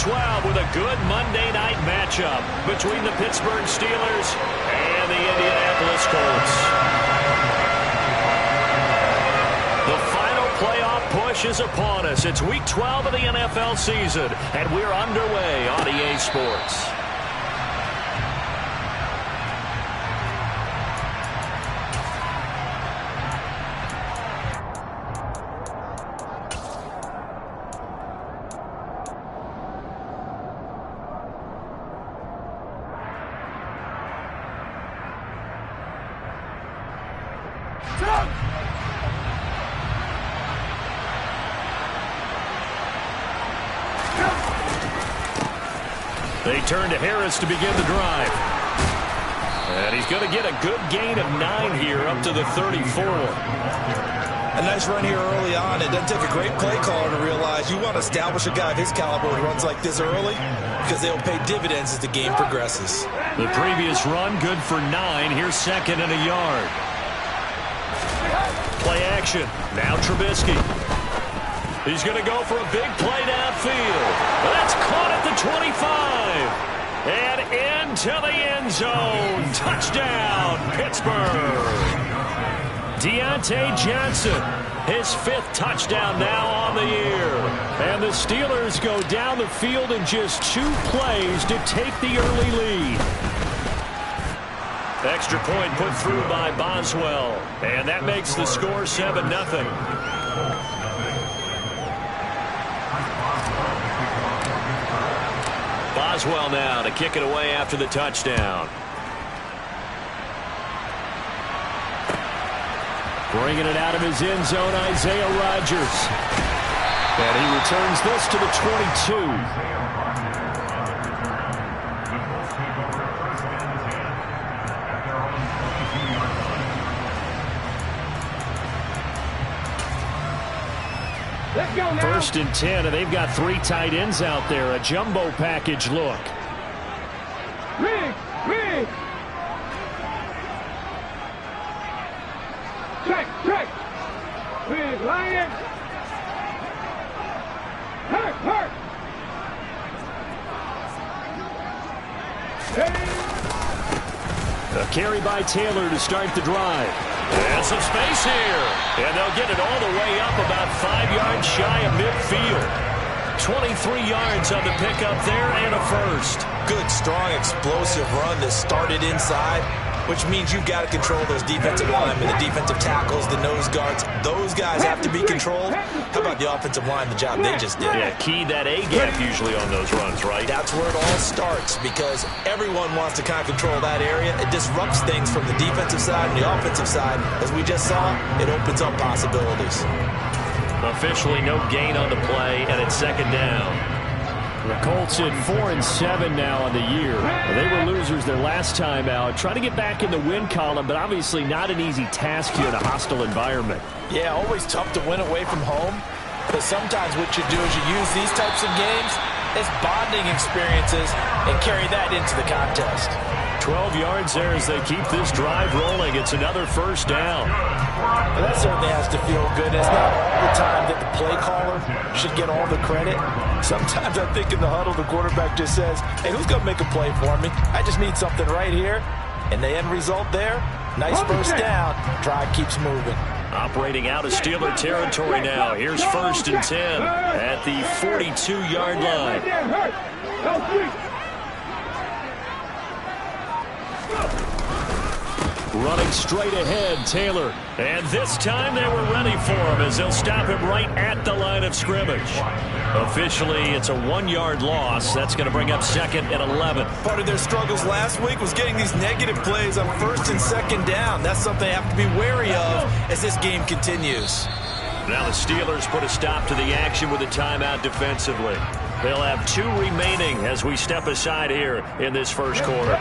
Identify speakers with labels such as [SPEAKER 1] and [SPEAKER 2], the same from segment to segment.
[SPEAKER 1] 12 with a good Monday night matchup between the Pittsburgh Steelers and the Indianapolis Colts. The final playoff push is upon us. It's Week 12 of the NFL season, and we're underway on EA Sports. They turn to Harris to begin the drive. And he's going to get a good gain of 9 here up to the 34.
[SPEAKER 2] A nice run here early on. It doesn't take a great play caller to realize you want to establish a guy of his caliber who runs like this early because they'll pay dividends as the game progresses.
[SPEAKER 1] The previous run good for 9. Here's second and a yard. Play action. Now Trubisky. He's going to go for a big play downfield. That's caught at the 25. And into the end zone. Touchdown, Pittsburgh. Deontay Johnson, his 5th touchdown now on the year. And the Steelers go down the field in just 2 plays to take the early lead. Extra point put through by Boswell. And that makes the score 7-0. Boswell now to kick it away after the touchdown. Bringing it out of his end zone, Isaiah Rodgers. And he returns this to the 22. First and 10, and they've got 3 tight ends out there. A jumbo package look.
[SPEAKER 3] Rig. Check. Rig, Lion. Hurt.
[SPEAKER 1] A carry by Taylor to start the drive. And some space here. And they'll get it all the way up about 5 yards shy of midfield. 23 yards on the pickup there and a first.
[SPEAKER 2] Good, strong, explosive run that started inside, which means you've got to control those defensive linemen, the defensive tackles, the nose guards. Those guys have to be controlled. How about the offensive line, the job they just did?
[SPEAKER 1] Yeah, key that A-gap usually on those runs, right?
[SPEAKER 2] That's where it all starts because everyone wants to kind of control that area. It disrupts things from the defensive side and the offensive side. As we just saw, it opens up possibilities.
[SPEAKER 1] Officially no gain on the play, and it's second down. The Colts at 4-7 now on the year. They were losers their last time out. Trying to get back in the win column, but obviously not an easy task here in a hostile environment.
[SPEAKER 2] Yeah, always tough to win away from home. But sometimes what you do is you use these types of games as bonding experiences and carry that into the contest.
[SPEAKER 1] 12 yards there as they keep this drive rolling. It's another first down.
[SPEAKER 2] Well, that certainly has to feel good. It's not all the time that the play caller should get all the credit. Sometimes I think in the huddle, the quarterback just says, hey, who's going to make a play for me? I just need something right here. And the end result there, nice first down. Drive keeps moving.
[SPEAKER 1] Operating out of Steeler territory now. Here's first and 10 at the 42-yard line. Running straight ahead, Taylor. And this time they were ready for him as they'll stop him right at the line of scrimmage. Officially, it's a 1-yard loss. That's going to bring up second and 11.
[SPEAKER 2] Part of their struggles last week was getting these negative plays on first and second down. That's something they have to be wary of as this game continues.
[SPEAKER 1] Now the Steelers put a stop to the action with a timeout defensively. They'll have 2 remaining as we step aside here in this first quarter.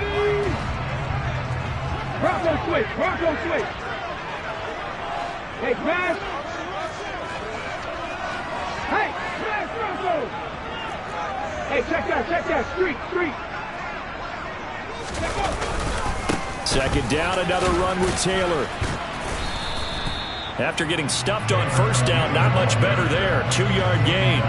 [SPEAKER 3] Bronco switch. Hey, smash. Hey, smash, Bronco. Hey, check that. Street.
[SPEAKER 1] Second down, another run with Taylor. After getting stuffed on first down, not much better there. 2-yard gain.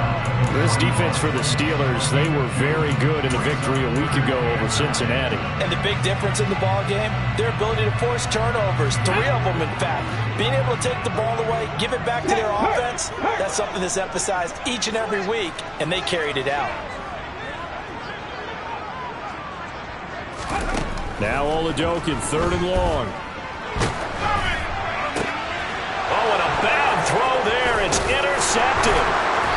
[SPEAKER 1] This defense for the Steelers, they were very good in the victory a week ago over Cincinnati.
[SPEAKER 2] And the big difference in the ball game, their ability to force turnovers, 3 of them in fact. Being able to take the ball away, give it back to their offense, that's something that's emphasized each and every week, and they carried it out.
[SPEAKER 1] Now Oladokin, 3rd and long. Oh, and a bad throw there. It's intercepted.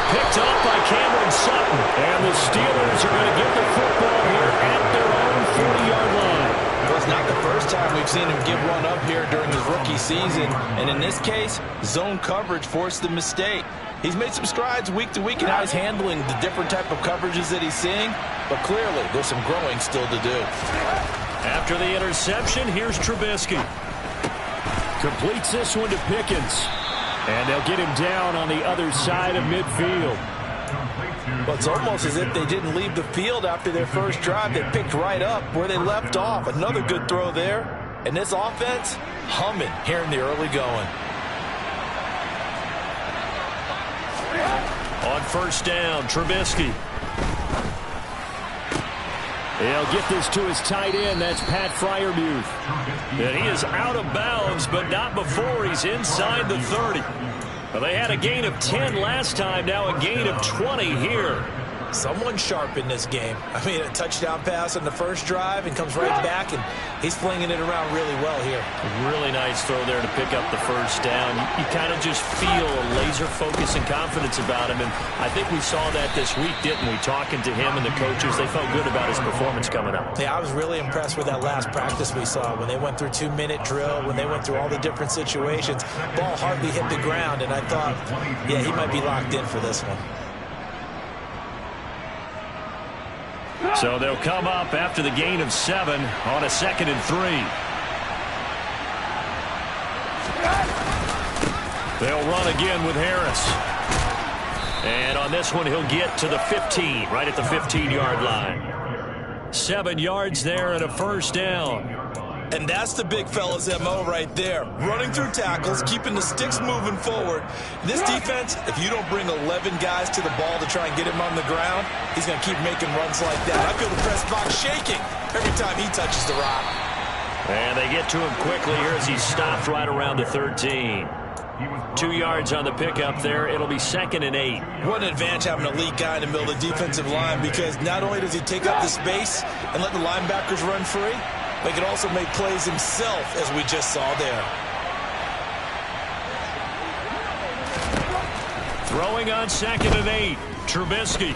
[SPEAKER 1] Picked up by Cameron Sutton. And the Steelers are going to get the football here at their own 40-yard line.
[SPEAKER 2] Well, it's not the first time we've seen him give one up here during his rookie season. And in this case, zone coverage forced the mistake. He's made some strides week to week in how he's handling the different type of coverages that he's seeing. But clearly, there's some growing still to do.
[SPEAKER 1] After the interception, here's Trubisky. Completes this one to Pickens. And they'll get him down on the other side of midfield.
[SPEAKER 2] Well, it's almost as if they didn't leave the field after their first drive. They picked right up where they left off. Another good throw there. And this offense, humming here in the early going.
[SPEAKER 1] On 1st down, Trubisky. He'll get this to his tight end. That's Pat Freiermuth. And he is out of bounds, but not before he's inside the 30. Well, they had a gain of 10 last time, now a gain of 20 here.
[SPEAKER 2] Someone sharp in this game. I mean, a touchdown pass on the first drive and comes right back, and he's flinging it around really well here.
[SPEAKER 1] A really nice throw there to pick up the 1st down. You kind of just feel a laser focus and confidence about him, and I think we saw that this week, didn't we? Talking to him and the coaches, they felt good about his performance coming up.
[SPEAKER 2] Yeah, I was really impressed with that last practice we saw when they went through 2-minute drill, when they went through all the different situations. Ball hardly hit the ground, and I thought, yeah, he might be locked in for this one.
[SPEAKER 1] So they'll come up after the gain of 7 on a 2nd and 3. They'll run again with Harris. And on this one, he'll get to the 15, right at the 15-yard line. 7 yards there and a 1st down.
[SPEAKER 2] And that's the big fella's MO right there. Running through tackles, keeping the sticks moving forward. This defense, if you don't bring 11 guys to the ball to try and get him on the ground, he's going to keep making runs like that. I feel the press box shaking every time he touches the rock.
[SPEAKER 1] And they get to him quickly here as he's stopped right around the 13. 2 yards on the pickup there. It'll be 2nd and 8.
[SPEAKER 2] What an advantage having an elite guy in the middle of the defensive line, because not only does he take up the space and let the linebackers run free, but he can also make plays himself, as we just saw there.
[SPEAKER 1] Throwing on 2nd and 8. Trubisky.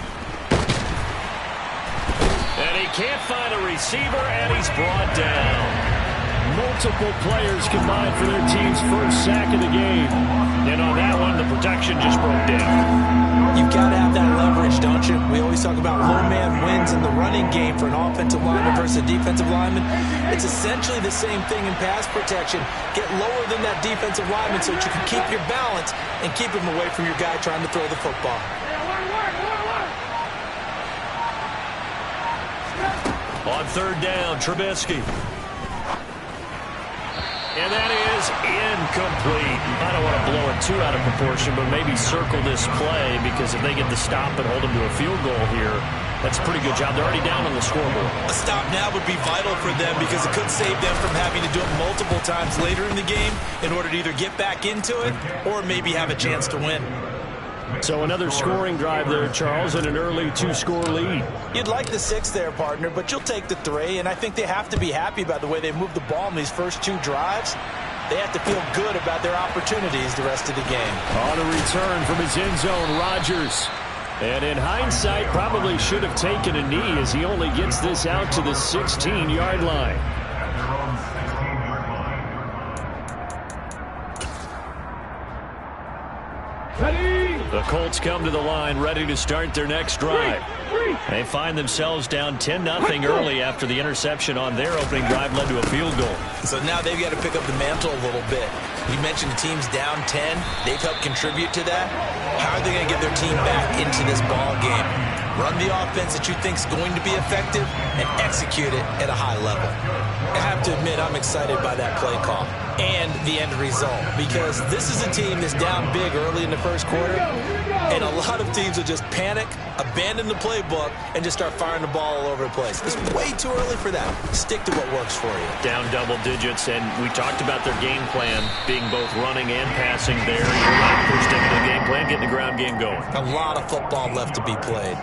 [SPEAKER 1] And he can't find a receiver, and he's brought down. Multiple players combined for their team's 1st sack of the game. And on that one, the protection just broke down.
[SPEAKER 2] You've got to have that leverage, don't you? We always talk about low man wins in the running game for an offensive lineman versus a defensive lineman. It's essentially the same thing in pass protection. Get lower than that defensive lineman so that you can keep your balance and keep him away from your guy trying to throw the football.
[SPEAKER 1] On 3rd down, Trubisky. And that is incomplete. I don't want to blow it too out of proportion, but maybe circle this play, because if they get the stop and hold them to a field goal here, that's a pretty good job. They're already down on the scoreboard.
[SPEAKER 2] A stop now would be vital for them, because it could save them from having to do it multiple times later in the game in order to either get back into it or maybe have a chance to win.
[SPEAKER 1] So another scoring drive there, Charles, and an early 2-score lead.
[SPEAKER 2] You'd like the 6 there, partner, but you'll take the 3, and I think they have to be happy about the way they moved the ball in these first 2 drives. They have to feel good about their opportunities the rest of the game.
[SPEAKER 1] On a return from his end zone, Rodgers. And in hindsight, probably should have taken a knee, as he only gets this out to the 16-yard line. The Colts come to the line ready to start their next drive. They find themselves down 10-0 early after the interception on their opening drive led to a field goal.
[SPEAKER 2] So now they've got to pick up the mantle a little bit. You mentioned the team's down 10. They've helped contribute to that. How are they going to get their team back into this ball game? Run the offense that you think is going to be effective and execute it at a high level. I have to admit, I'm excited by that play call and the end result, because this is a team that's down big early in the first quarter, And a lot of teams will just panic, abandon the playbook, and just start firing the ball all over the place. It's way too early for that. Stick to what works for you.
[SPEAKER 1] Down double digits, and we talked about their game plan being both running and passing there. You're right, they're sticking to the game plan, getting the ground game going.
[SPEAKER 2] A lot of football left to be played.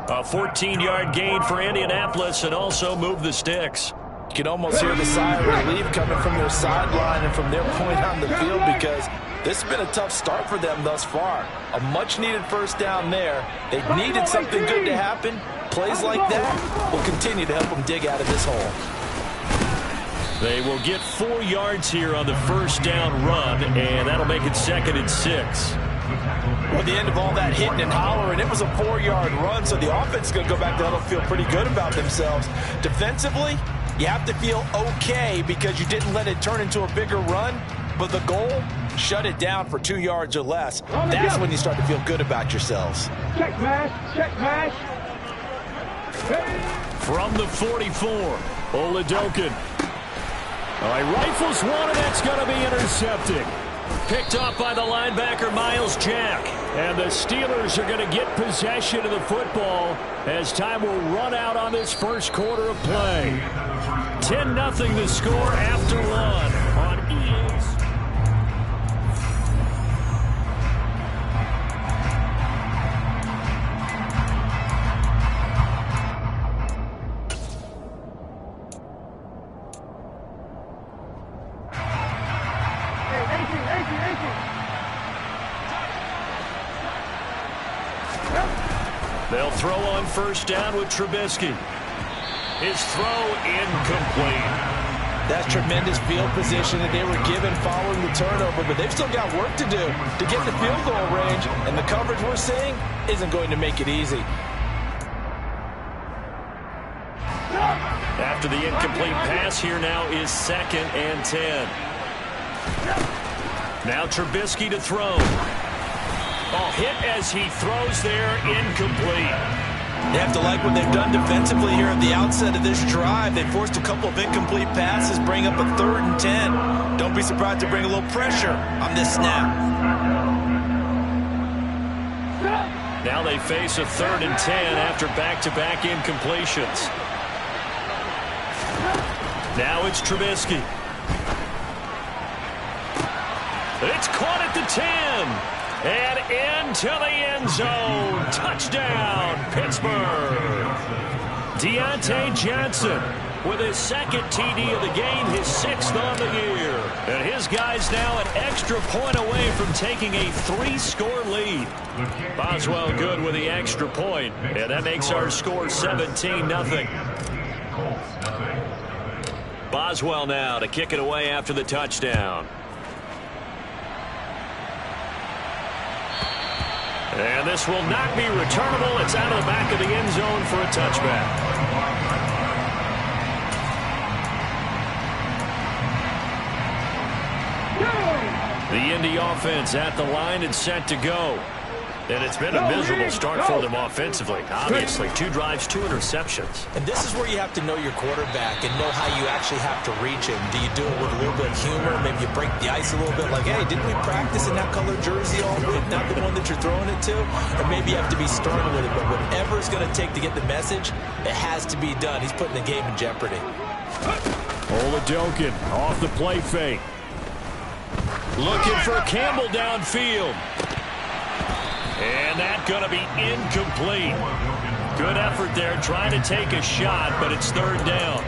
[SPEAKER 1] A 14-yard gain for Indianapolis, and also move the sticks.
[SPEAKER 2] You can almost hear the sigh of relief coming from their sideline and from their point on the field, because this has been a tough start for them thus far. A much-needed first down there. They needed something good to happen. Plays like that will continue to help them dig out of this hole.
[SPEAKER 1] They will get 4 yards here on the first down run, and that'll make it 2nd and 6.
[SPEAKER 2] At the end of all that hitting and hollering, it was a 4-yard run, so the offense is going to go back to huddle, feel pretty good about themselves. Defensively, you have to feel okay because you didn't let it turn into a bigger run, but the goal, shut it down for 2 yards or less. That's when you start to feel good about yourselves.
[SPEAKER 3] Check mash, check mash.
[SPEAKER 1] From the 44, Oladokin. All right, rifles one, and that's going to be intercepted. Picked off by the linebacker, Miles Jack. And the Steelers are going to get possession of the football as time will run out on this first quarter of play. 10-0 the score after 1 on EA's. They'll throw on first down with Trubisky. His throw incomplete.
[SPEAKER 2] That's tremendous field position that they were given following the turnover, but they've still got work to do to get the field goal range, and the coverage we're seeing isn't going to make it easy.
[SPEAKER 1] After the incomplete pass, here now is 2nd and 10. Now Trubisky to throw. Oh, hit as he throws there, incomplete.
[SPEAKER 2] They have to like what they've done defensively here at the outset of this drive. They forced a couple of incomplete passes, bring up a 3rd and 10. Don't be surprised to bring a little pressure on this snap.
[SPEAKER 1] Now they face a 3rd and 10 after back-to-back incompletions. Now it's Trubisky. It's caught at the 10. And into the end zone. Touchdown, Pittsburgh. Deontay Johnson with his 2nd TD of the game, his 6th on the year. And his guys now an extra point away from taking a 3-score lead. Boswell good with the extra point, and that makes our score 17-0. Boswell now to kick it away after the touchdown. And this will not be returnable. It's out of the back of the end zone for a touchback. The Indy offense at the line and set to go. And it's been a miserable start for them offensively. Obviously, 2 drives, 2 interceptions.
[SPEAKER 2] And this is where you have to know your quarterback and know how you actually have to reach him. Do you do it with a little bit of humor? Maybe you break the ice a little bit, like, hey, didn't we practice in that color jersey all week? Not the one that you're throwing it to? Or maybe you have to be stern with it. But whatever it's going to take to get the message, it has to be done. He's putting the game in jeopardy.
[SPEAKER 1] Oladokin off the play fake. Looking for Campbell downfield. And that's going to be incomplete. Good effort there, trying to take a shot, but it's 3rd down.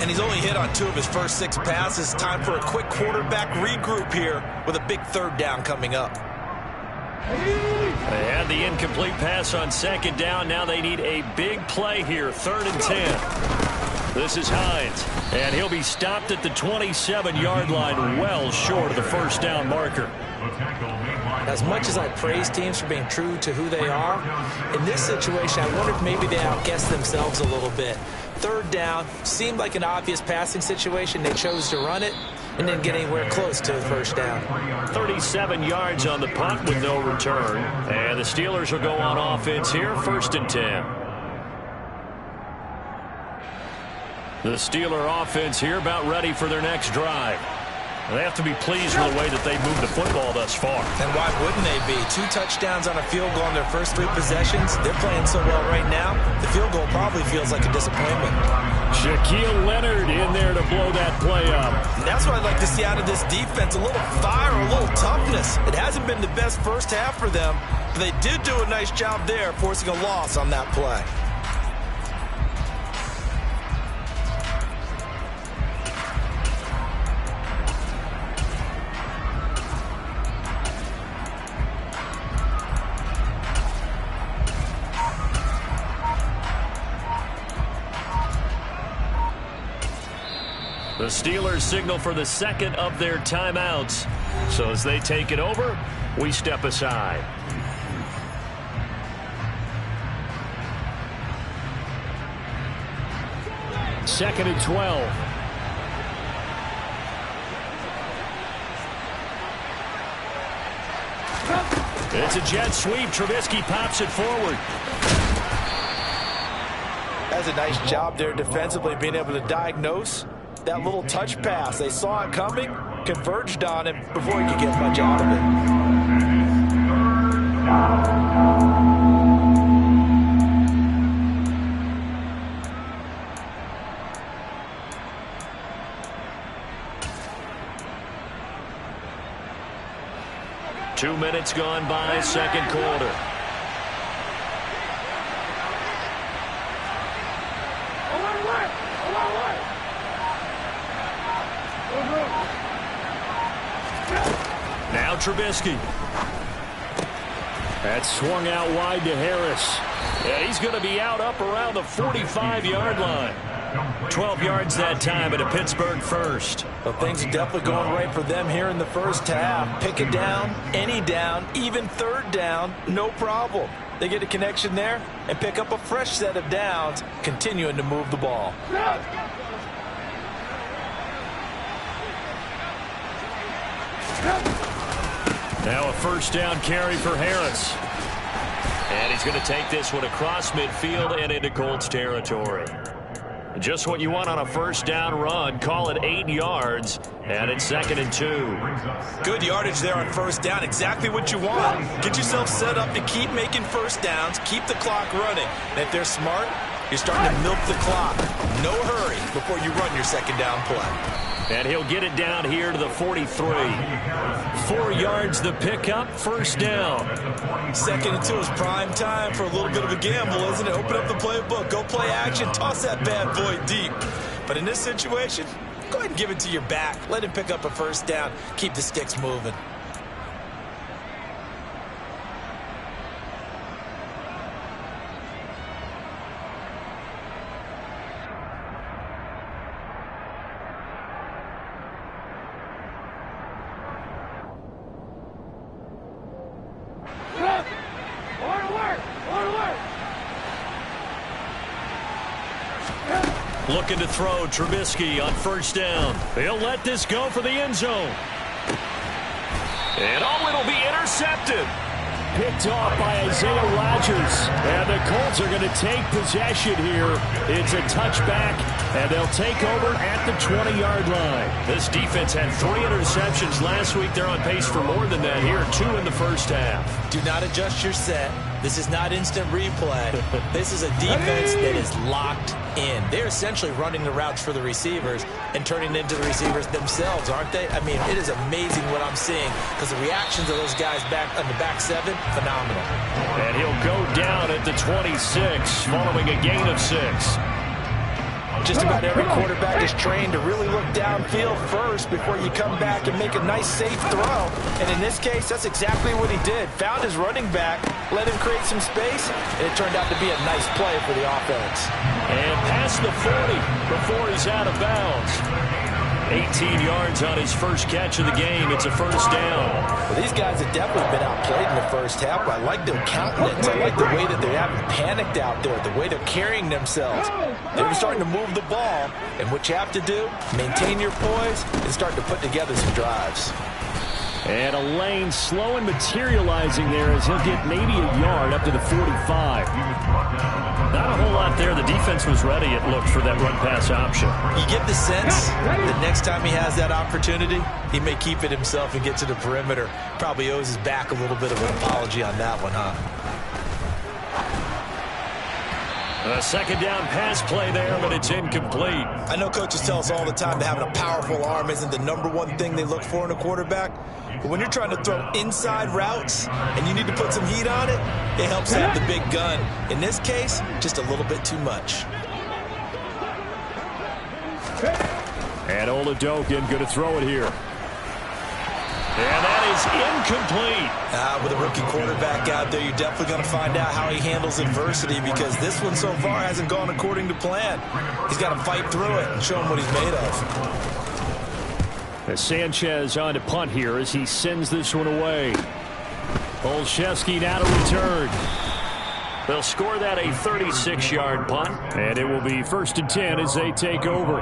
[SPEAKER 2] And he's only hit on 2 of his first 6 passes. Time for a quick quarterback regroup here with a big 3rd down coming up.
[SPEAKER 1] They had the incomplete pass on 2nd down. Now they need a big play here, 3rd and 10. This is Hines, and he'll be stopped at the 27-yard line, well short of the first down marker.
[SPEAKER 2] As much as I praise teams for being true to who they are, in this situation, I wonder if maybe they outguessed themselves a little bit. 3rd down seemed like an obvious passing situation. They chose to run it and didn't get anywhere close to the first down.
[SPEAKER 1] 37 yards on the punt with no return. And the Steelers will go on offense here, 1st and 10. The Steeler offense here about ready for their next drive. They have to be pleased with the way that they moved the football thus far.
[SPEAKER 2] And why wouldn't they be? 2 touchdowns on a field goal on their first 3 possessions. They're playing so well right now, the field goal probably feels like a disappointment.
[SPEAKER 1] Shaquille Leonard in there to blow that play up.
[SPEAKER 2] And that's what I'd like to see out of this defense, a little fire, a little toughness. It hasn't been the best first half for them, but they did do a nice job there, forcing a loss on that play.
[SPEAKER 1] The Steelers signal for the second of their timeouts. So as they take it over, we step aside. Second and 12. It's a jet sweep. Trubisky pops it forward.
[SPEAKER 2] That's a nice job there defensively, being able to diagnose that little touch pass. They saw it coming, converged on him before he could get much out of it.
[SPEAKER 1] 2 minutes gone by, second quarter. Now Trubisky. That's swung out wide to Harris. Yeah, he's going to be out up around the 45-yard line. 12 yards that time at a Pittsburgh first.
[SPEAKER 2] Well, things are definitely going right for them here in the first half. Pick it down, any down, even third down, no problem. They get a connection there and pick up a fresh set of downs, continuing to move the ball.
[SPEAKER 1] Now a first down carry for Harris. And he's going to take this one across midfield and into Colts territory. Just what you want on a first down run. Call it 8 yards, and it's 2nd and 2.
[SPEAKER 2] Good yardage there on first down. Exactly what you want. Get yourself set up to keep making first downs, keep the clock running. And if they're smart, you're starting to milk the clock. No hurry before you run your second down play.
[SPEAKER 1] And he'll get it down here to the 43. 4 yards the pickup, first down.
[SPEAKER 2] 2nd and 2 is prime time for a little bit of a gamble, isn't it? Open up the playbook, go play action, toss that bad boy deep. But in this situation, go ahead and give it to your back. Let him pick up a first down. Keep the sticks moving.
[SPEAKER 1] Looking to throw, Trubisky on first down. He'll let this go for the end zone. And it'll be intercepted. Picked off by Isaiah Rodgers. And the Colts are going to take possession here. It's a touchback, and they'll take over at the 20-yard line. This defense had 3 interceptions last week. They're on pace for more than that here. 2 in the first half.
[SPEAKER 2] Do not adjust your set. This is not instant replay. This is a defense that is locked in. They're essentially running the routes for the receivers and turning into the receivers themselves, aren't they? I mean, it is amazing what I'm seeing because the reactions of those guys back on the back 7, phenomenal.
[SPEAKER 1] And he'll go down at the 26 following a gain of 6.
[SPEAKER 2] Just about every quarterback is trained to really look downfield first before you come back and make a nice, safe throw. And in this case, that's exactly what he did. Found his running back, let him create some space, and it turned out to be a nice play for the offense.
[SPEAKER 1] And past the 40 before he's out of bounds. 18 yards on his first catch of the game. It's a first down.
[SPEAKER 2] Well, these guys have definitely been outplayed in the first half. I like their countenance. I like the way that they haven't panicked out there, the way they're carrying themselves. They're starting to move the ball, and what you have to do, maintain your poise and start to put together some drives.
[SPEAKER 1] And a lane slow and materializing there as he'll get maybe a yard up to the 45. Not a whole lot out there. The defense was ready, it looked, for that run-pass option.
[SPEAKER 2] You get the sense that next time he has that opportunity, he may keep it himself and get to the perimeter. Probably owes his back a little bit of an apology on that one, huh?
[SPEAKER 1] A second down pass play there, but it's incomplete.
[SPEAKER 2] I know coaches tell us all the time that having a powerful arm isn't the #1 thing they look for in a quarterback. But when you're trying to throw inside routes and you need to put some heat on it, it helps have the big gun. In this case, just a little bit too much.
[SPEAKER 1] And Oladokin going to throw it here. And that is incomplete.
[SPEAKER 2] With a rookie quarterback out there, you're definitely going to find out how he handles adversity, because this one so far hasn't gone according to plan. He's got to fight through it and show him what he's made of.
[SPEAKER 1] As Sanchez on to punt here as he sends this one away. Olszewski now to return. They'll score that a 36-yard punt, and it will be 1st and 10 as they take over.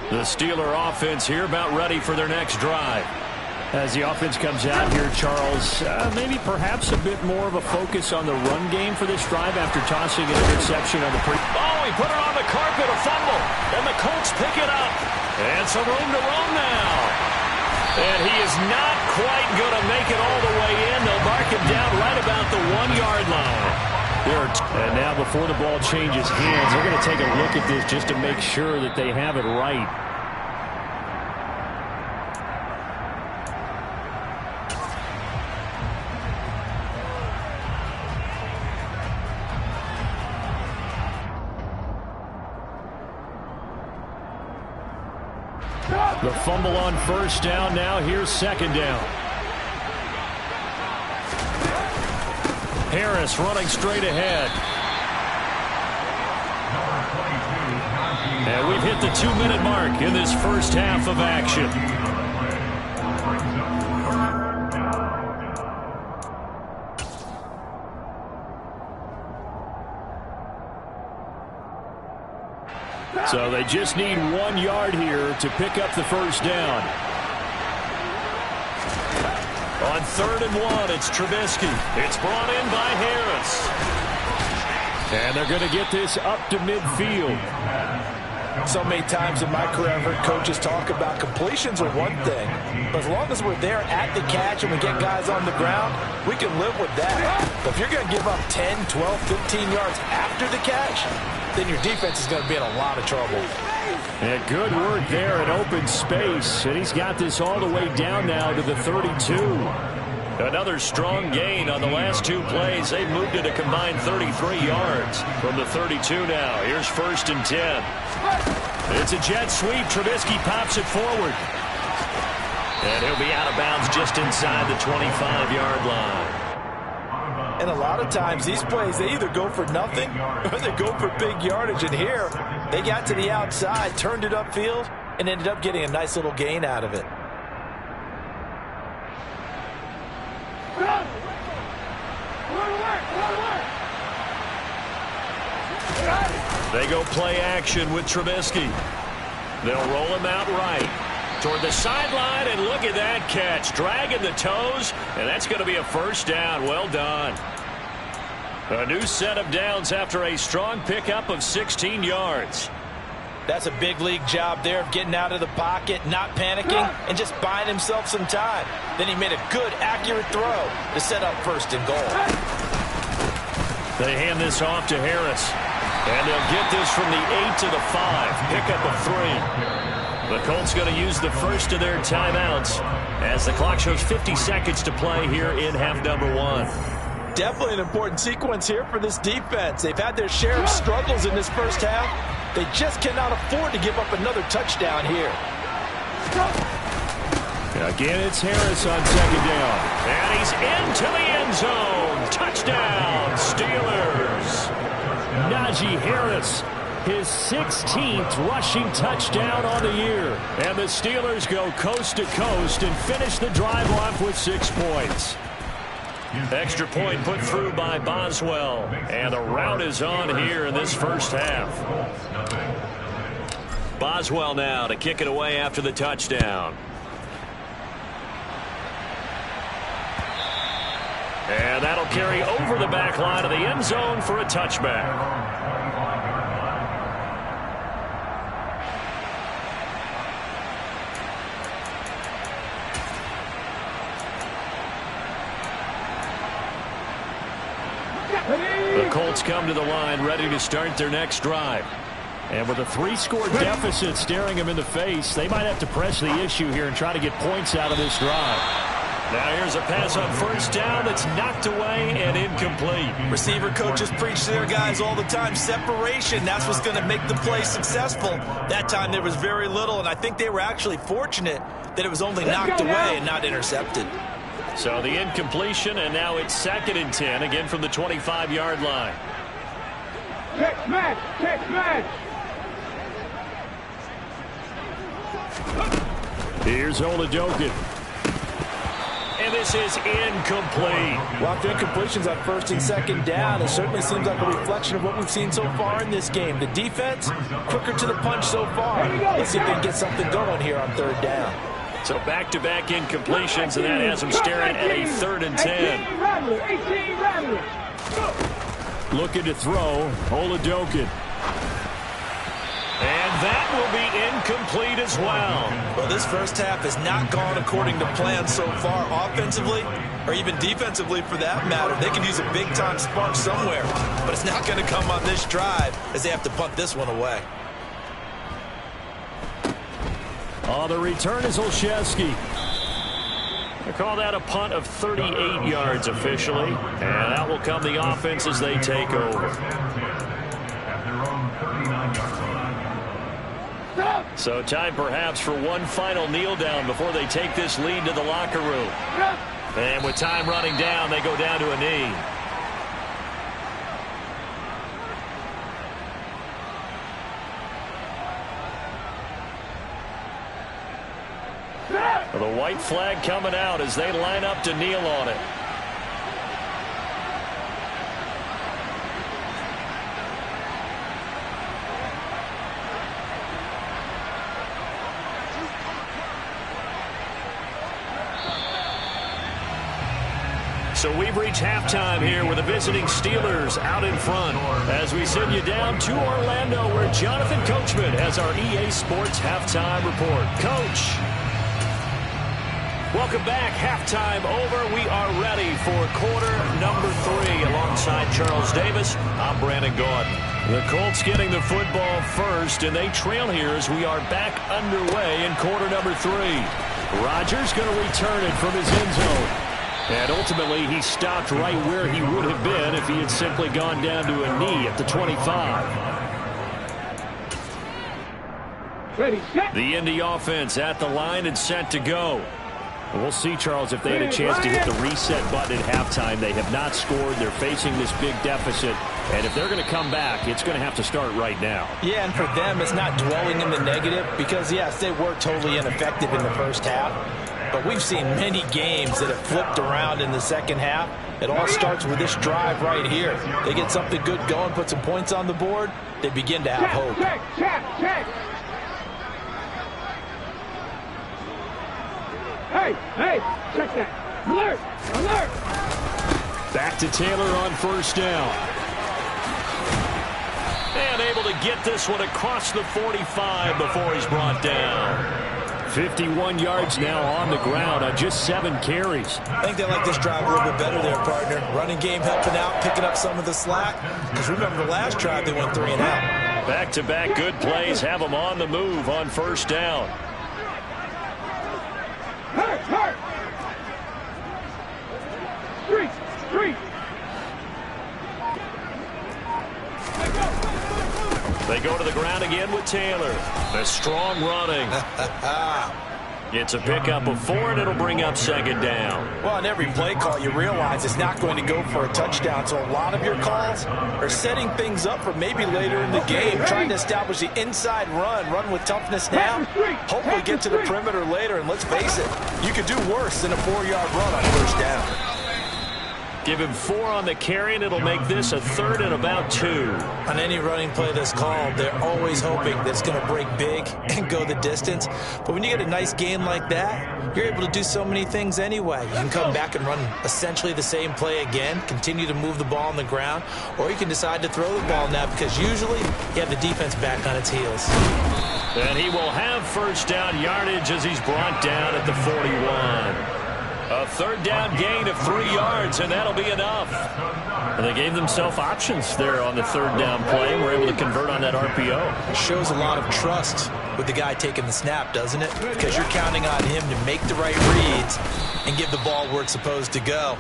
[SPEAKER 1] The Steeler offense here about ready for their next drive. As the offense comes out here, Charles, maybe perhaps a bit more of a focus on the run game for this drive after tossing an interception on the Oh, he put it on the carpet, a fumble, and the Colts pick it up. And some room to roam now. And he is not quite going to make it all the way in. They'll mark him down right about the 1-yard line. And now before the ball changes hands, they're going to take a look at this just to make sure that they have it right. The fumble on 1st down. Now here's 2nd down. Harris running straight ahead. And we've hit the 2-minute mark in this first half of action. So they just need 1 yard here to pick up the 1st down. On 3rd and 1, it's Trubisky. It's brought in by Harris. And they're going to get this up to midfield.
[SPEAKER 2] So many times in my career, I've heard coaches talk about completions are one thing, but as long as we're there at the catch and we get guys on the ground, we can live with that. But if you're going to give up 10, 12, 15 yards after the catch, then your defense is going to be in a lot of trouble.
[SPEAKER 1] And good work there in open space. And he's got this all the way down now to the 32. Another strong gain on the last 2 plays. They've moved it a combined 33 yards from the 32 now. Here's 1st and 10. It's a jet sweep. Trubisky pops it forward. And he'll be out of bounds just inside the 25-yard line.
[SPEAKER 2] And a lot of times these plays, they either go for nothing or they go for big yardage. And here, they got to the outside, turned it upfield, and ended up getting a nice little gain out of it.
[SPEAKER 1] They go play action with Trubisky. They'll roll him out right toward the sideline, and look at that catch. Dragging the toes, and that's going to be a 1st down. Well done. A new set of downs after a strong pickup of 16 yards.
[SPEAKER 2] That's a big league job there of getting out of the pocket, not panicking, and just buying himself some time. Then he made a good, accurate throw to set up 1st and goal.
[SPEAKER 1] They hand this off to Harris. And they'll get this from the 8 to the 5. Pickup of 3. The Colts going to use the first of their timeouts as the clock shows 50 seconds to play here in half number 1.
[SPEAKER 2] Definitely an important sequence here for this defense. They've had their share of struggles in this first half. They just cannot afford to give up another touchdown here.
[SPEAKER 1] Again, it's Harris on 2nd down. And he's into the end zone. Touchdown, Steelers. Najee Harris, his 16th rushing touchdown on the year. And the Steelers go coast to coast and finish the drive off with 6 points. Extra point put through by Boswell. And the rout is on here in this first half. Boswell now to kick it away after the touchdown. And that'll carry over the back line of the end zone for a touchback. The Colts come to the line ready to start their next drive. And with a 3-score deficit staring them in the face, they might have to press the issue here and try to get points out of this drive. Now here's a pass on first down that's knocked away and incomplete.
[SPEAKER 2] Receiver coaches preach to their guys all the time. Separation, that's what's going to make the play successful. That time there was very little, and I think they were actually fortunate that it was only knocked away and not intercepted.
[SPEAKER 1] So the incompletion, and now it's 2nd and 10, again from the 25-yard line.
[SPEAKER 3] Check match, check match.
[SPEAKER 1] Here's Oladokin. And this is incomplete.
[SPEAKER 2] Well, the incompletions on 1st and 2nd down, it certainly seems like a reflection of what we've seen so far in this game. The defense, quicker to the punch so far. Let's see if they can get something going here on 3rd down.
[SPEAKER 1] So back-to-back incompletions, and that has them staring at a 3rd and 10.
[SPEAKER 3] 18 Rattler.
[SPEAKER 1] Looking to throw, Oladokin. And that will be incomplete as well.
[SPEAKER 2] Well, this first half has not gone according to plan so far, offensively or even defensively for that matter. They can use a big-time spark somewhere, but it's not going to come on this drive as they have to punt this one away.
[SPEAKER 1] On the return is Olszewski. They call that a punt of 38 yards officially, and that will come the offense as they take over. So time perhaps for one final kneel down before they take this lead to the locker room. And with time running down, they go down to a knee. The white flag coming out as they line up to kneel on it. So we've reached halftime here with the visiting Steelers out in front as we send you down to Orlando where Jonathan Coachman has our EA Sports halftime report. Coach. Welcome back. Halftime over. We are ready for quarter number 3 alongside Charles Davis. I'm Brandon Gordon. The Colts getting the football first, and they trail here as we are back underway in quarter number 3. Rodgers going to return it from his end zone. And ultimately, he stopped right where he would have been if he had simply gone down to a knee at the 25.
[SPEAKER 3] Ready, set.
[SPEAKER 1] The Indy offense at the line and set to go. We'll see, Charles, if they had a chance to hit the reset button at halftime. They have not scored. They're facing this big deficit. And if they're going to come back, it's going to have to start right now.
[SPEAKER 2] Yeah, and for them, it's not dwelling in the negative because, yes, they were totally ineffective in the first half. But we've seen many games that have flipped around in the second half. It all starts with this drive right here. They get something good going, put some points on the board, they begin to have hope.
[SPEAKER 3] Check, check, check. Hey, check that. Alert, alert.
[SPEAKER 1] Back to Taylor on first down. And able to get this one across the 45 before he's brought down. 51 yards now on the ground on just 7 carries.
[SPEAKER 2] I think they like this drive a little bit better there, partner. Running game helping out, picking up some of the slack. Because remember the last drive, they went 3 and out.
[SPEAKER 1] Back-to-back good plays have them on the move on first down.
[SPEAKER 3] Hurt. Street.
[SPEAKER 1] They go to the ground again with Taylor. The strong running. It's a pickup of 4, and it'll bring up 2nd down.
[SPEAKER 2] Well, on every play call, you realize it's not going to go for a touchdown. So a lot of your calls are setting things up for maybe later in the game, trying to establish the inside run with toughness now. Hopefully get to the perimeter later, and let's face it, you could do worse than a 4-yard run on first down.
[SPEAKER 1] Give him 4 on the carry, and it'll make this a 3rd and about 2.
[SPEAKER 2] On any running play that's called, they're always hoping that it's going to break big and go the distance. But when you get a nice gain like that, you're able to do so many things anyway. You can come back and run essentially the same play again, continue to move the ball on the ground, or you can decide to throw the ball now because usually you have the defense back on its heels.
[SPEAKER 1] And he will have first down yardage as he's brought down at the 41. A 3rd down gain of 3 yards, and that'll be enough. And they gave themselves options there on the 3rd down play. We're able to convert on that RPO.
[SPEAKER 2] It shows a lot of trust with the guy taking the snap, doesn't it? Because you're counting on him to make the right reads and give the ball where it's supposed to go.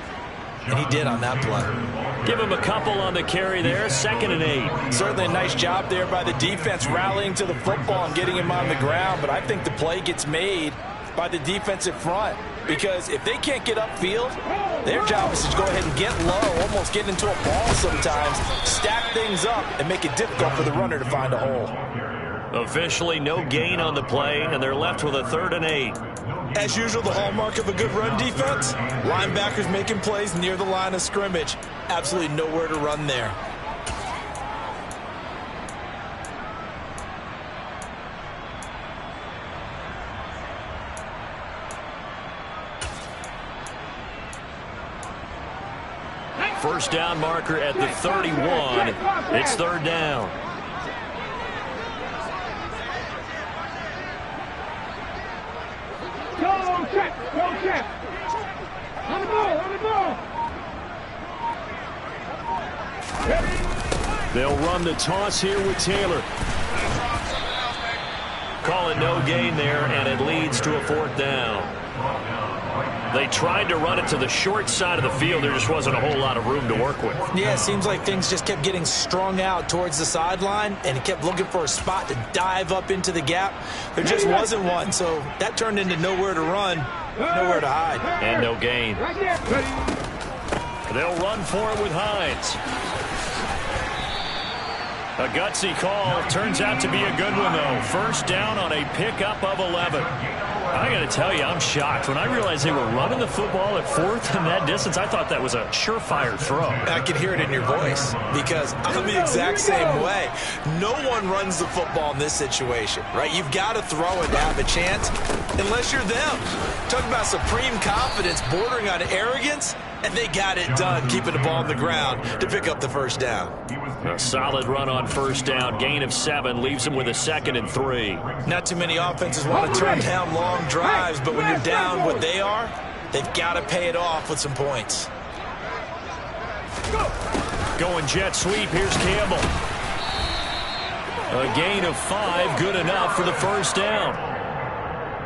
[SPEAKER 2] And he did on that play.
[SPEAKER 1] Give him a couple on the carry there, 2nd and 8.
[SPEAKER 2] Certainly a nice job there by the defense rallying to the football and getting him on the ground. But I think the play gets made by the defensive front. Because if they can't get upfield, their job is to go ahead and get low, almost get into a ball sometimes, stack things up, and make it difficult for the runner to find a hole.
[SPEAKER 1] Officially no gain on the play, and they're left with a 3rd and 8.
[SPEAKER 2] As usual, the hallmark of a good run defense, linebackers making plays near the line of scrimmage. Absolutely nowhere to run there.
[SPEAKER 1] First down marker at the 31. It's 3rd down.
[SPEAKER 3] Go check. On the ball.
[SPEAKER 1] They'll run the toss here with Taylor. Call it no gain there, and it leads to a 4th down. They tried to run it to the short side of the field. There just wasn't a whole lot of room to work with.
[SPEAKER 2] Yeah, it seems like things just kept getting strung out towards the sideline, and he kept looking for a spot to dive up into the gap. There just wasn't one, so that turned into nowhere to run, nowhere to hide.
[SPEAKER 1] And no gain. They'll run for it with Hines. A gutsy call. Turns out to be a good one, though. First down on a pickup of 11. I got to tell you, I'm shocked. When I realized they were running the football at 4th and that distance, I thought that was a surefire throw.
[SPEAKER 2] I can hear it in your voice because I'm the exact same way. No one runs the football in this situation, right? You've got to throw it to have a chance unless you're them. Talk about supreme confidence bordering on arrogance, and they got it done, keeping the ball on the ground to pick up the first down.
[SPEAKER 1] A solid run on first down. Gain of 7 leaves them with a 2nd and 3.
[SPEAKER 2] Not too many offenses want to turn down long drives, but when you're down what they are, they've got to pay it off with some points.
[SPEAKER 1] Going jet sweep. Here's Campbell. A gain of 5, good enough for the first down.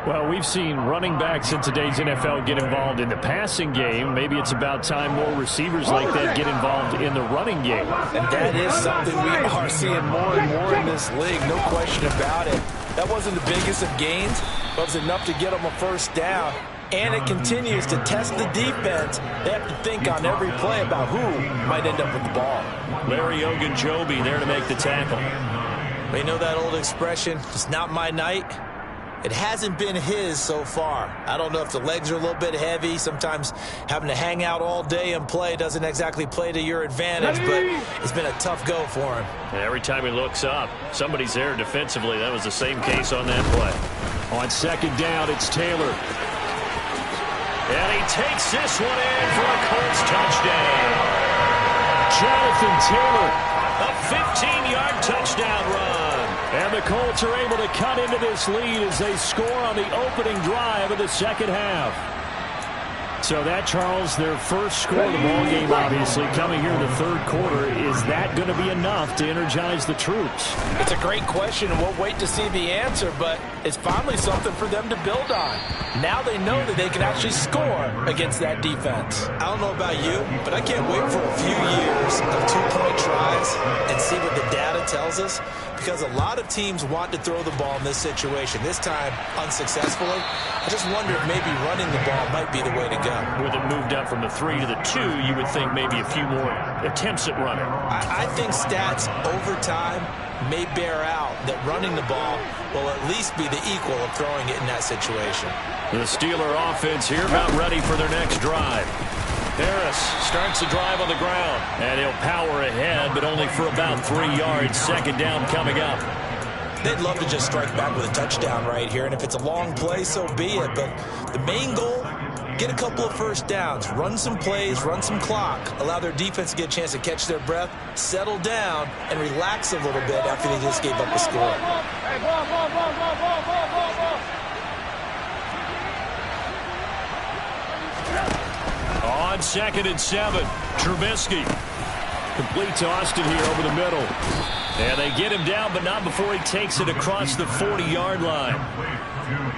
[SPEAKER 4] Well, we've seen running backs in today's NFL get involved in the passing game. Maybe it's about time more receivers like that get involved in the running game.
[SPEAKER 2] And that is something we are seeing more and more in this league, no question about it. That wasn't the biggest of gains, but it was enough to get them a first down. And it continues to test the defense. They have to think on every play about who might end up with the ball.
[SPEAKER 1] Larry Ogunjobi there to make the tackle.
[SPEAKER 2] You know that old expression, it's not my night? It hasn't been his so far. I don't know if the legs are a little bit heavy. Sometimes having to hang out all day and play doesn't exactly play to your advantage, but it's been a tough go for him.
[SPEAKER 1] And every time he looks up, somebody's there defensively. That was the same case on that play.
[SPEAKER 4] On 2nd down, it's Taylor.
[SPEAKER 1] And he takes this one in for a Colts touchdown.
[SPEAKER 4] Jonathan Taylor.
[SPEAKER 1] A 15-yard touchdown run.
[SPEAKER 4] And the Colts are able to cut into this lead as they score on the opening drive of the second half. So that, Charles, their first score of the ball game, obviously, coming here in the 3rd quarter. Is that going to be enough to energize the troops?
[SPEAKER 2] It's a great question, and we'll wait to see the answer, but it's finally something for them to build on. Now they know that they can actually score against that defense. I don't know about you, but I can't wait for a few years of 2-point tries and see what the data tells us, because a lot of teams want to throw the ball in this situation. This time, unsuccessfully. I just wonder if maybe running the ball might be the way to go.
[SPEAKER 1] With it moved up from the 3 to the 2, you would think maybe a few more attempts at running.
[SPEAKER 2] I think stats over time may bear out that running the ball will at least be the equal of throwing it in that situation.
[SPEAKER 1] The Steeler offense here about ready for their next drive. Harris starts the drive on the ground. And he'll power ahead, but only for about 3 yards. Second down coming up.
[SPEAKER 2] They'd love to just strike back with a touchdown right here, and if it's a long play, so be it. But the main goal, get a couple of first downs, run some plays, run some clock, allow their defense to get a chance to catch their breath, settle down, and relax a little bit after they just gave up a score.
[SPEAKER 1] On 2nd and 7, Trubisky.
[SPEAKER 4] Complete to Austin here over the middle.
[SPEAKER 1] And they get him down, but not before he takes it across the 40-yard line.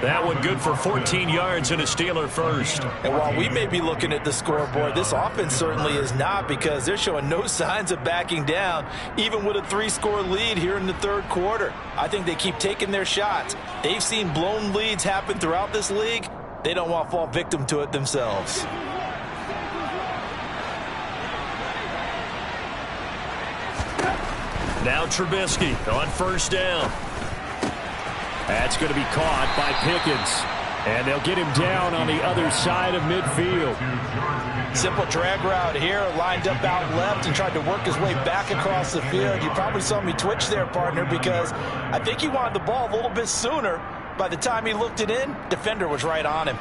[SPEAKER 1] That one good for 14 yards and a Steeler first.
[SPEAKER 2] And while we may be looking at the scoreboard, this offense certainly is not, because they're showing no signs of backing down, even with a 3-score lead here in the third quarter. I think they keep taking their shots. They've seen blown leads happen throughout this league. They don't want to fall victim to it themselves.
[SPEAKER 1] Now Trubisky on first down.
[SPEAKER 4] That's going to be caught by Pickens. And they'll get him down on the other side of midfield.
[SPEAKER 2] Simple drag route here, lined up out left and tried to work his way back across the field. You probably saw me twitch there, partner, because I think he wanted the ball a little bit sooner. By the time he looked it in, defender was right on him.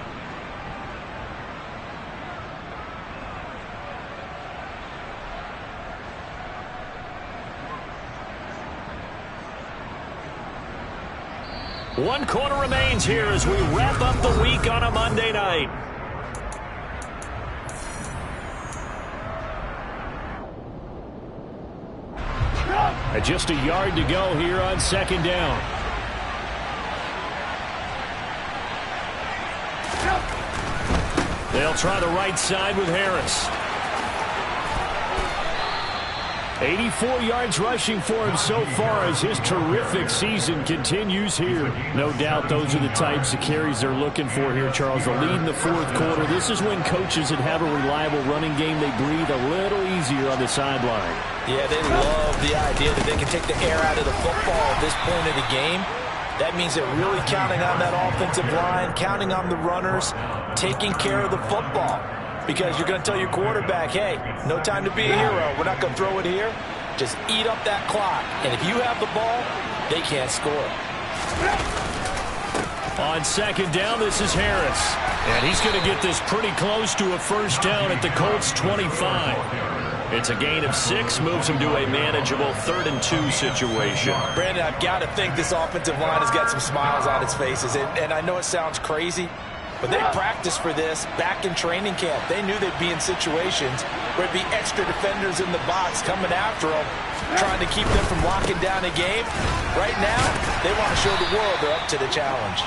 [SPEAKER 1] One quarter remains here as we wrap up the week on a Monday night.
[SPEAKER 4] Just a yard to go here on 2nd down.
[SPEAKER 1] They'll try the right side with Harris.
[SPEAKER 4] 84 yards rushing for him so far as his terrific season continues here. No doubt those are the types of carries they're looking for here, Charles. The lead in the fourth quarter. This is when coaches that have a reliable running game, they breathe a little easier on the sideline.
[SPEAKER 2] Yeah, they love the idea that they can take the air out of the football at this point of the game. That means they're really counting on that offensive line, counting on the runners, taking care of the football. Because you're going to tell your quarterback, hey, no time to be a hero. We're not going to throw it here. Just eat up that clock. And if you have the ball, they can't score.
[SPEAKER 1] On 2nd down, this is Harris. And he's going to get this pretty close to a first down at the Colts 25. It's a gain of 6, moves him to a manageable 3rd and 2 situation.
[SPEAKER 2] Brandon, I've got to think this offensive line has got some smiles on its faces. And I know it sounds crazy, but they practiced for this back in training camp. They knew they'd be in situations where it'd be extra defenders in the box coming after them, trying to keep them from locking down a game. Right now, they want to show the world they're up to the challenge.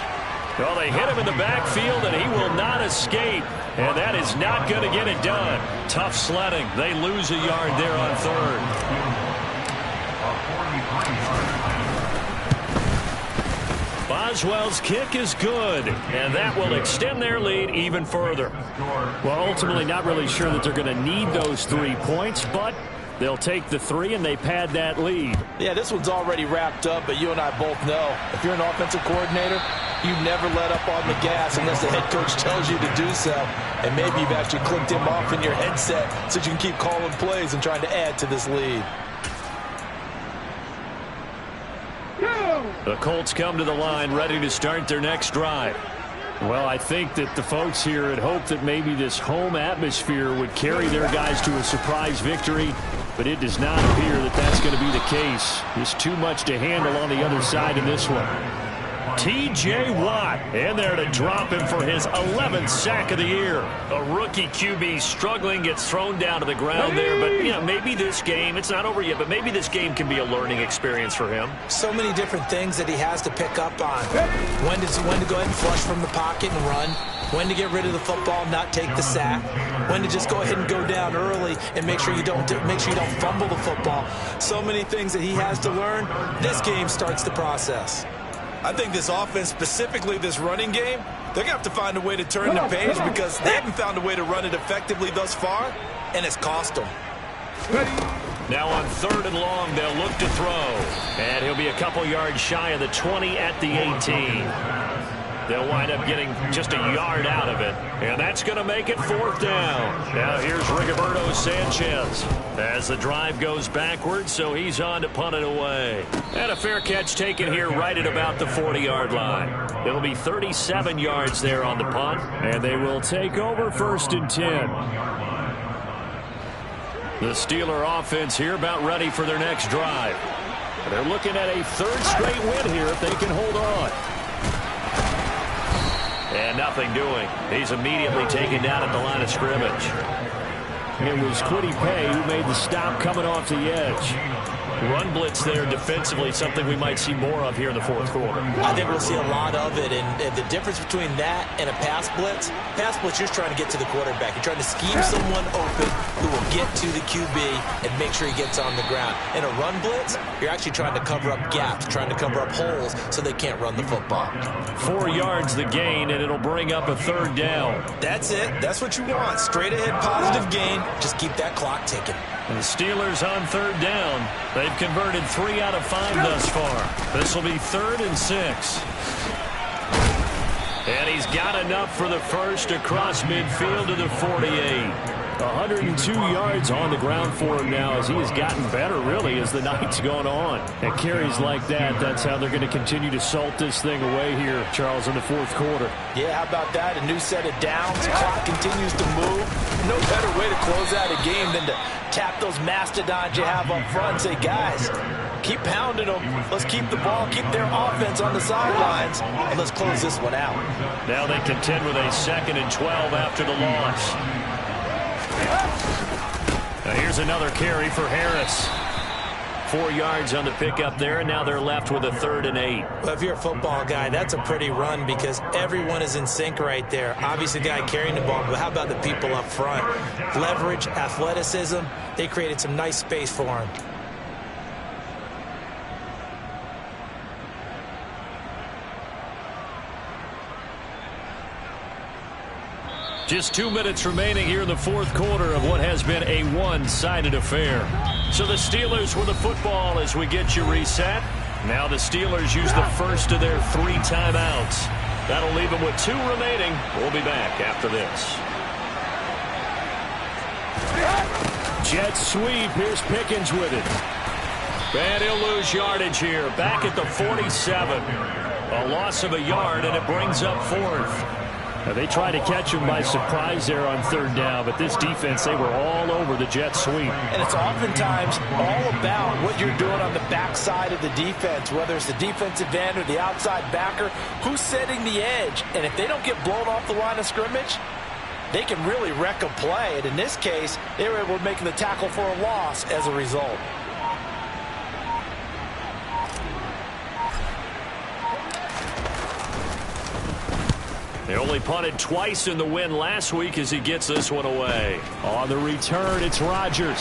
[SPEAKER 1] Well, they hit him in the backfield, and he will not escape. And that is not going to get it done. Tough sledding. They lose a yard there on 3rd. Boswell's kick is good, and that will extend their lead even further.
[SPEAKER 4] Well, ultimately not really sure that they're going to need those 3 points, but they'll take the 3 and they pad that lead.
[SPEAKER 2] Yeah, this one's already wrapped up, but you and I both know if you're an offensive coordinator, you never let up on the gas unless the head coach tells you to do so. And maybe you've actually clicked him off in your headset so you can keep calling plays and trying to add to this lead.
[SPEAKER 1] The Colts come to the line ready to start their next drive.
[SPEAKER 4] Well, I think that the folks here had hoped that maybe this home atmosphere would carry their guys to a surprise victory, but it does not appear that that's going to be the case. There's too much to handle on the other side in this one.
[SPEAKER 1] T.J. Watt in there to drop him for his 11th sack of the year. A rookie QB struggling, gets thrown down to the ground there. But, you know, maybe this game, it's not over yet, but maybe this game can be a learning experience for him.
[SPEAKER 2] So many different things that he has to pick up on. When to go ahead and flush from the pocket and run. When to get rid of the football, not take the sack. When to just go ahead and go down early and make sure you don't fumble the football. So many things that he has to learn. This game starts the process. I think this offense, specifically this running game, they're going to have to find a way to turn the page because they haven't found a way to run it effectively thus far, and it's cost them.
[SPEAKER 1] Now on 3rd and long, they'll look to throw. And he'll be a couple yards shy of the 20 at the 18. They'll wind up getting just a yard out of it. And that's going to make it 4th down. Now here's Rigoberto Sanchez as the drive goes backwards, so he's on to punt it away. And a fair catch taken here right at about the 40-yard line. It'll be 37 yards there on the punt.
[SPEAKER 4] And they will take over 1st and 10.
[SPEAKER 1] The Steeler offense here about ready for their next drive.
[SPEAKER 4] They're looking at a 3rd straight win here if they can hold on.
[SPEAKER 1] And nothing doing. He's immediately taken down at the line of scrimmage.
[SPEAKER 4] It was Kwity Paye who made the stop coming off the edge.
[SPEAKER 1] Run blitz there defensively, something we might see more of here in the 4th quarter.
[SPEAKER 2] I think we'll see a lot of it, and the difference between that and a pass blitz, you're trying to get to the quarterback. You're trying to scheme someone open who will get to the QB and make sure he gets on the ground. In a run blitz, you're actually trying to cover up gaps, trying to cover up holes so they can't run the football.
[SPEAKER 1] 4 yards the gain, and it'll bring up a 3rd down.
[SPEAKER 2] That's it. That's what you want. Straight ahead positive gain. Just keep that clock ticking.
[SPEAKER 1] And the Steelers on 3rd down. They've converted 3 out of 5 thus far. This will be 3rd and 6. And he's got enough for the first across midfield to the 48.
[SPEAKER 4] 102 yards on the ground for him now as he has gotten better, really, as the night's gone on. And carries like that, that's how they're going to continue to salt this thing away here, Charles, in the 4th quarter.
[SPEAKER 2] Yeah, how about that? A new set of downs. Clock continues to move. No better way to close out a game than to tap those mastodons you have up front and say, guys, keep pounding them. Let's keep the ball, keep their offense on the sidelines, and let's close this one out.
[SPEAKER 1] Now they contend with a 2nd and 12 after the loss. Now here's another carry for Harris. 4 yards on the pickup there, and now they're left with a 3rd and 8.
[SPEAKER 2] Well, if you're a football guy, that's a pretty run because everyone is in sync right there. Obviously, the guy carrying the ball, but how about the people up front? Leverage, athleticism, they created some nice space for him.
[SPEAKER 1] Just 2 minutes remaining here in the 4th quarter of what has been a one-sided affair. So the Steelers with the football as we get you reset. Now the Steelers use the first of their 3 timeouts. That'll leave them with 2 remaining. We'll be back after this.
[SPEAKER 4] Jet sweep. Here's Pickens with it.
[SPEAKER 1] And he'll lose yardage here. Back at the 47. A loss of a yard, and it brings up 4th.
[SPEAKER 4] Now they tried to catch him by surprise there on 3rd down, but this defense, they were all over the jet sweep.
[SPEAKER 2] And it's oftentimes all about what you're doing on the backside of the defense, whether it's the defensive end or the outside backer, who's setting the edge. And if they don't get blown off the line of scrimmage, they can really wreck a play. And in this case, they were able to make the tackle for a loss as a result.
[SPEAKER 1] They only punted twice in the win last week as he gets this one away.
[SPEAKER 4] On the return, it's Rodgers.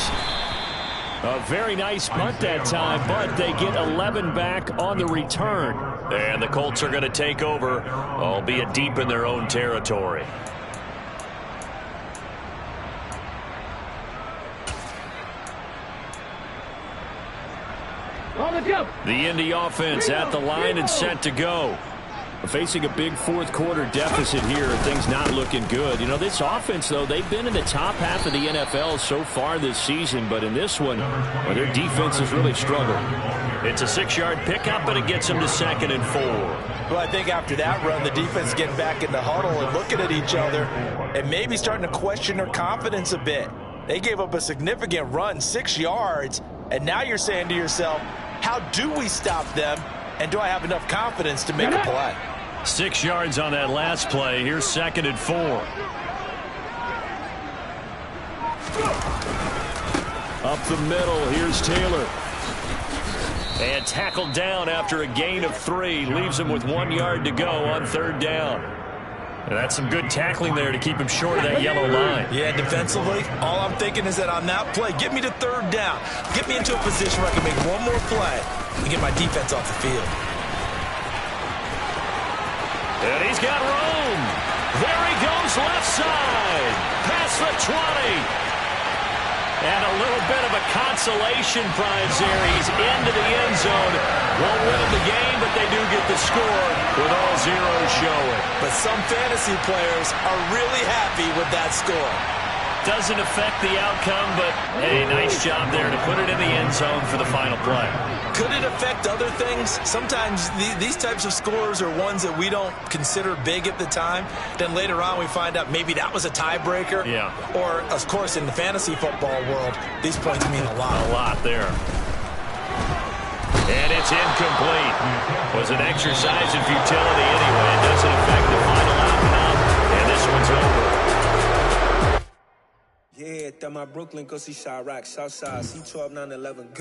[SPEAKER 4] A very nice punt that time, but they get 11 back on the return.
[SPEAKER 1] And the Colts are going to take over, albeit deep in their own territory.
[SPEAKER 3] On the jump.
[SPEAKER 1] The Indy offense at the line and set to go.
[SPEAKER 4] Facing a big 4th quarter deficit here, things not looking good. You know, this offense, though, they've been in the top half of the NFL so far this season, but in this one, well, their defense has really struggled.
[SPEAKER 1] It's a 6-yard pickup, but it gets them to 2nd and 4.
[SPEAKER 2] Well, I think after that run, the defense is getting back in the huddle and looking at each other and maybe starting to question their confidence a bit. They gave up a significant run, 6 yards, and now you're saying to yourself, how do we stop them, and do I have enough confidence to make a play?
[SPEAKER 1] 6 yards on that last play. Here's 2nd and 4.
[SPEAKER 4] Up the middle, here's Taylor.
[SPEAKER 1] And tackled down after a gain of 3. Leaves him with 1 yard to go on 3rd down. And that's some good tackling there to keep him short of that yellow line.
[SPEAKER 2] Yeah, defensively, all I'm thinking is that on that play, get me to 3rd down. Get me into a position where I can make one more play and get my defense off the field.
[SPEAKER 1] And he's got room. There he goes left side. Past the 20. And a little bit of a consolation prize there. He's into the end zone. Won't win him the game, but they do get the score with all zeros showing.
[SPEAKER 2] But some fantasy players are really happy with that score.
[SPEAKER 1] Doesn't affect the outcome, but a nice job there to put it in the end zone for the final play.
[SPEAKER 2] Could it affect other things? Sometimes these types of scores are ones that we don't consider big at the time. Then later on we find out maybe that was a tiebreaker.
[SPEAKER 1] Yeah.
[SPEAKER 2] Or, of course, in the fantasy football world, these points mean a lot.
[SPEAKER 1] A lot there. And it's incomplete. Was an exercise in futility anyway. It doesn't affect the final outcome. And this one's over.
[SPEAKER 5] Yeah, that my Brooklyn, go see Chirac, Southside, C12, 911.